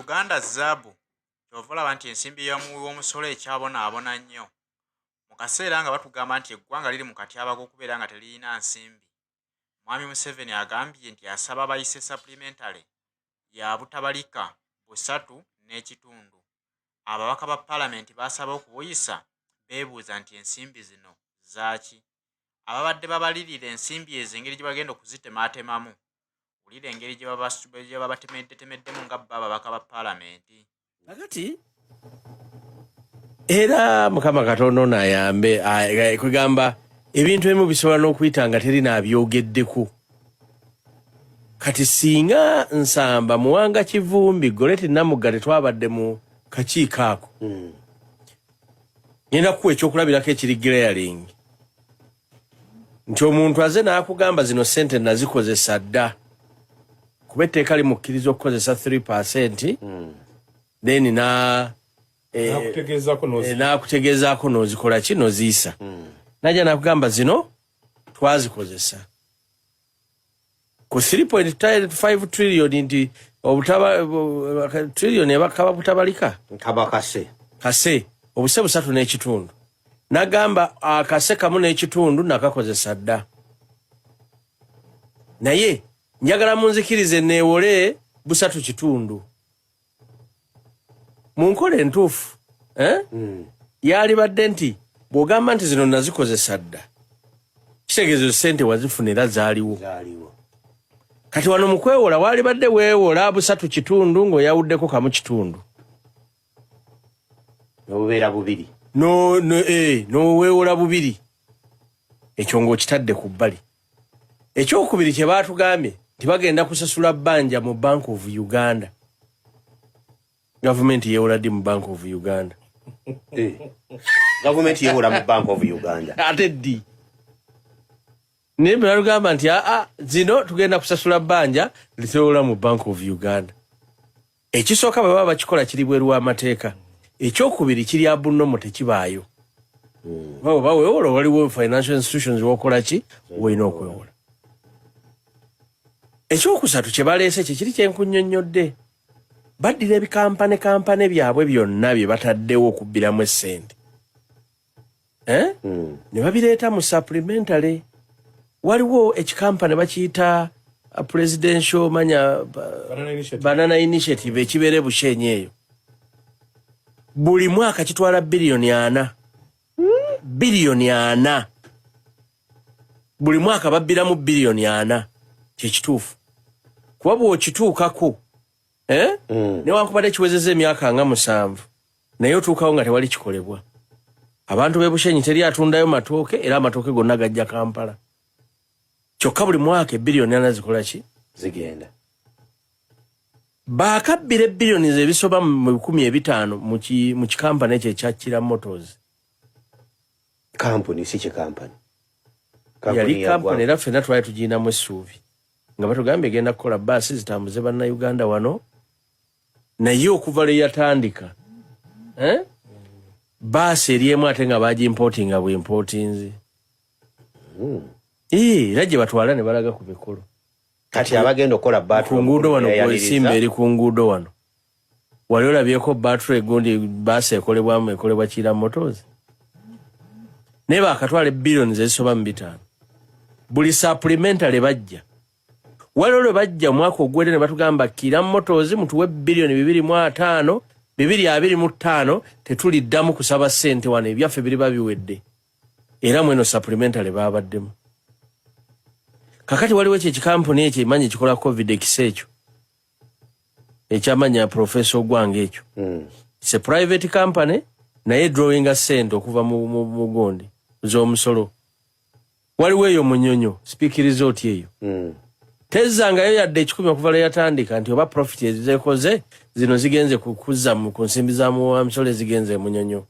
Uganda zaabu kyovala nti ensimbi ya mu w'omusolo ekyabonaabona nnyo mu kaseera nga batugamba nti eggwanga liri mu katyaba k'okubeera nga teririna nsimbi. Mwami Museveni agambye nti asaba abayise supplementary ya butabalika 3.5. Ababaka ba Paalamenti basaba okubuyisa beebuuza nti ensimbi zino zaaki. Ababadde babalirira ensimbi ezo engeri gye bagenda okuzitemaatemamu. Ulira engeri gye babatemeddemu nga ababaka ba Paalamenti. Nakati era Mukama Katonda n'ayambe kugamba ebintu ebimu bisobola n'okuyita nga terina abyogeddeko. Kati singa Nsamba Muwanga Kivumbi Goleti Namuga twabadde mu kakiiko ako. Ngenda kuwa ekyokulabirako ekiri glaring. Nti omuntu aze n'akugamba zino ssente nazikozesa dda. Kuba etteeka limukkiriza okukozesa 3%. Then nakutegezaako n'ozikola ki n'oziyisa. Najja nakugamba zino twazikozesa. Ku 3.5 trillion nti trillion ebakaba butabalika. Nkaba kase. Obuse 3.5. Nagamba akase kamu n'ekitundu nakakozesa dda. Naye njagala munzikirize neewole 3.5. Munkole entuufu. Yali badde nti bw'ogamba nti zino nazikozesa dda. Kitegeeza ssente wazifunira zaaliwo. Kati wano mu kwewola wali badde weewola 3.5 ng'oyawuddeko kamu kitundu. N'obubeera bubiri. No weewola bubiri. Ekyo ng'okitadde ku bbali. Ekyokubiri kye baatugambye nti bagenda kusasula bbanja mu Bank of Uganda. Government yeewola ddi mu Bank of Uganda. Government yeewola mu Bank of Uganda. Ate ddi. Naye balugamba nti zino tugenda kusasula bbanja liteewola mu Bank of Uganda. Ekisooka bwe baba bakikola kiri bweru w'amateeka. Ekyokubiri kiri abunnomo tekibaayo. Baba weewola waliwo financial institutions w'okola ki wolina okwewola. Ekyokusatu kye baleese kiri kyenkunnyonnyodde. Baddira ebikampane byabwe byonna bye bataddewo okubbiramu essente. Ne babireeta mu supplementary. Waliwo ekikampane bakiyita presidential banana initiative ekibeere Bushenyi eyo. Buli mwaka kitwala biliyoni 4. Biliyoni 4. Buli mwaka babbiramu biliyoni 4. Kyekituufu. Kuba bw'okituukako newankubadde kiwezezza emyaka nga 7 naye otuukawo nga tewali kikolebwa. Abantu b'e Bushenyi teri atundayo matooke era amatooke gonna gajja Kampala. Kyokka buli mwaka biliyoni 4 zikola ki? Zigenda. Baakabbira biliyoni ebisoba mu 15 mu kikampani ekyo ekya Kira Motors. Kampuni si kikampani. Yali kampani era ffenna twali tugiyinamu essuubi. Nga batugambye egenda kukola bbaasi zitambuze bannayuganda wano. Naye okuva lwe yatandika. Bbaasi eri emu ate nga baagimportinga bw'importinze. Era gye batwala ne balaga ku mikolo. Kati abagenda okukola battery ku nguudo wano kw'esimba eri ku nguudo wano. Wali olabyeko battery egundi bbaasi ekolebwa Kira Motors. Naye baakatwala biliyoni ezisoba mu 5. Buli supplementary bajja. Waliwo lwe bajja omwaka ogwedde ne batugamba Kira Motors mutuwe biliyoni 2.25 tetuliddamu kusaba ssente wano ebyaffe biriba biwedde. Era mweno supplementary baabaddemu. Kakati waliwo ekikampuni ekyo emanyi ekikola COVID ekyo. Ekyamanya Professor Gwange ekyo. It's a private company naye drawing ssente okuva mu gondi z'omusolo. Waliwo eyo munyonyo speak result eyo. Tezzangayo yadde 10 okuva lwe yatandika nti oba profit ezikoze zino zigenze kukuzza ku nsimbi za musolo zigenze munyonyo.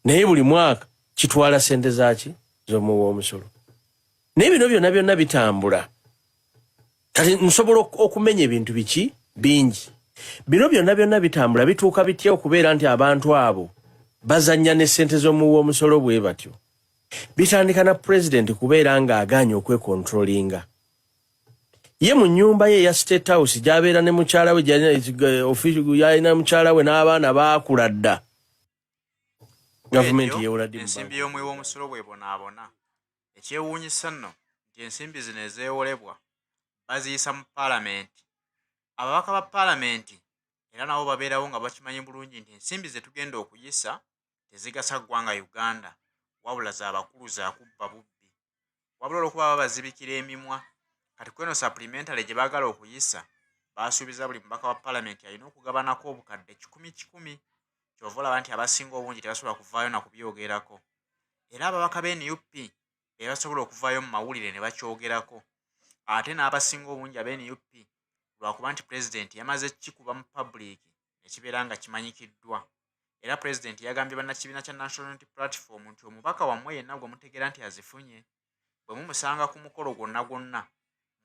Naye buli mwaka kitwala ssente zaaki z'omusolo. Naye bino byonna bitambula. Kati nsobola okumenya ebintu biki bingi. Bino byonna bitambula bituuka bitya okubeera nti abantu abo bazannya ne ssente z'omusolo bwe batyo. Bitandika na president kubeera nga aganya okwekontrolinga. ye mu nnyumba ye ya State House gy'abeera ne mukyala we yalina mukyala we n'abaana baakula dda. Gavumenti yeewola ddi ensimbi y'omuwi w'omusolo bw'ebonaabona. Ekyewuunyisa nno nti ensimbi zino ezeewolebwa baziyisa mu paalamenti. Ababaka ba paalamenti era nabo babeerawo nga bakimanyi bulungi nti ensimbi ze tugenda okuyisa tezigasa ggwanga Uganda, wabula z'abakulu zaakubba bubbi. Wabula olw'okuba babazibikira emimwa, kati kweno supplementary gye baagala okuyisa baasuubiza buli mubaka wa paalamenti alina okugabanako obukadde 1,000. Kyova olaba nti abasinga obungi tebasobola kuvaayo na kubyogerako. Era ababaka b'NUP be basobola okuvaayo mu mawulire ne bakyogerako. Ate n'abasinga obungi ab'NUP lwakuba nti pulezidenti yamaze kikuba mu public ekibeera nga kimanyikiddwa. Era pulezidenti yagambye bannakibiina kya National Unity Platform nti omubaka wammwe yenna gwe mutegeera nti azifunye, bwe mumusanga ku mukolo gwonna gwonna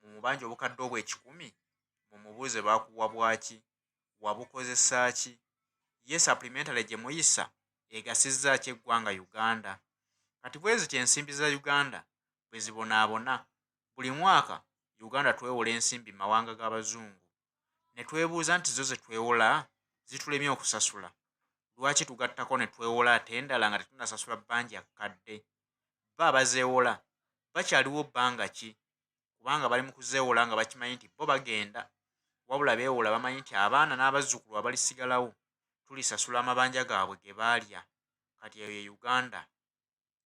mu mubanja obukadde obw'10,000 mumubuuze baakuwa bwaki, wabukozesa ki, ye supplementary gye muyisa egasizza ki eggwanga Uganda. Kati bwe zityo ensimbi za Uganda bwe zibonaabona, buli mwaka Uganda twewola ensimbi mu mawanga g'abazungu. Ne twebuuza nti zo ze twewola zitulemye okusasula. Lwaki tugattako ne twewola ate endala nga tetunnasasula bbanja kkadde? Bo abazeewola bakyaliwo bbanga ki? Kubanga bali mu kuzeewola nga bakimanyi nti bo bagenda, wabula beewola bamanyi nti abaana n'abazzukulu abalisigalawo tulisasula amabanja gaabwe ge baalya. Kati eyo ye Uganda